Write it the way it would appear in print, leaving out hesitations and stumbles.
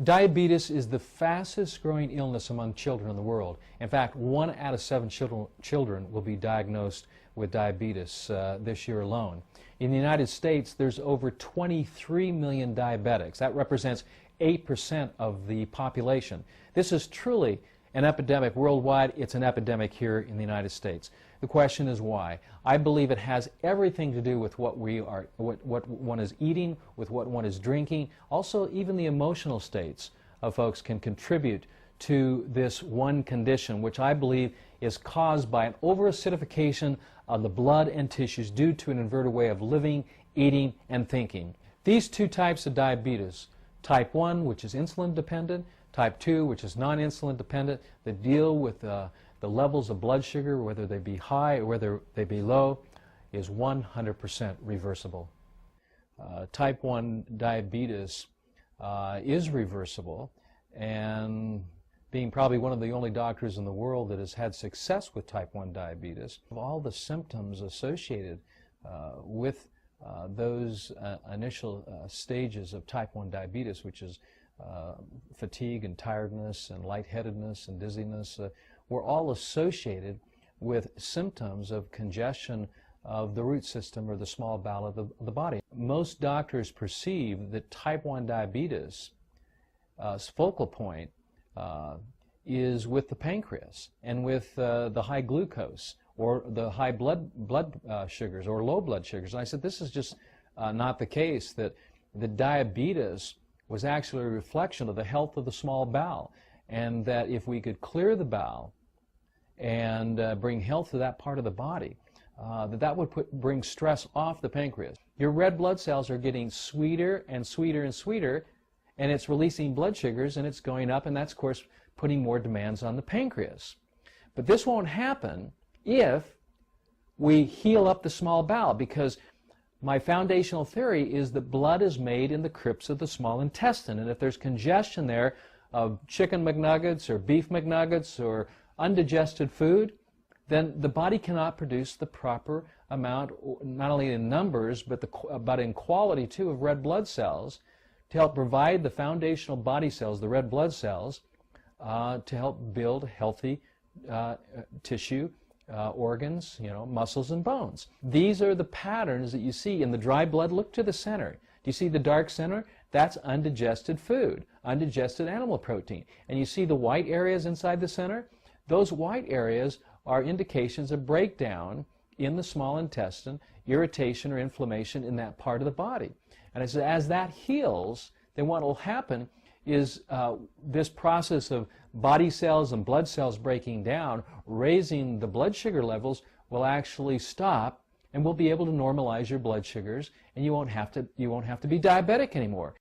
Diabetes is the fastest growing illness among children in the world. In fact, 1 out of 7 children will be diagnosed with diabetes this year alone. In the United States, there's over 23 million diabetics. That represents 8% of the population. This is truly an epidemic worldwide. It's an epidemic here in the United States. The question is why. I believe it has everything to do with what one is eating, with what one is drinking. Also, even the emotional states of folks can contribute to this one condition, which I believe is caused by an overacidification of the blood and tissues due to an inverted way of living, eating, and thinking. These two types of diabetes, type 1, which is insulin dependent, type 2, which is non-insulin dependent, that deal with the levels of blood sugar, whether they be high or whether they be low, is 100% reversible. Type 1 diabetes is reversible, and being probably one of the only doctors in the world that has had success with type 1 diabetes, of all the symptoms associated with those initial stages of type 1 diabetes, which is fatigue and tiredness and lightheadedness and dizziness, were all associated with symptoms of congestion of the root system or the small bowel of the body. Most doctors perceive that type 1 diabetes focal point is with the pancreas and with the high glucose or the high blood sugars or low blood sugars. And I said, this is just not the case, that the diabetes was actually a reflection of the health of the small bowel, and that if we could clear the bowel and bring health to that part of the body, that would bring stress off the pancreas. Your red blood cells are getting sweeter and sweeter and sweeter, and it's releasing blood sugars, and it's going up, and that's, of course, putting more demands on the pancreas. But this won't happen if we heal up the small bowel, because my foundational theory is that blood is made in the crypts of the small intestine, and if there's congestion there of chicken McNuggets or beef McNuggets or undigested food, then the body cannot produce the proper amount, not only in numbers, but in quality too, of red blood cells to help provide the foundational body cells, the red blood cells, to help build healthy tissue, organs, muscles and bones. These are the patterns that you see in the dry blood. Look to the center. Do you see the dark center? That's undigested food, undigested animal protein. And you see the white areas inside the center? Those white areas are indications of breakdown in the small intestine, irritation or inflammation in that part of the body. And as that heals, then what will happen is this process of body cells and blood cells breaking down, raising the blood sugar levels, will actually stop, and we'll be able to normalize your blood sugars, and you won't have to be diabetic anymore.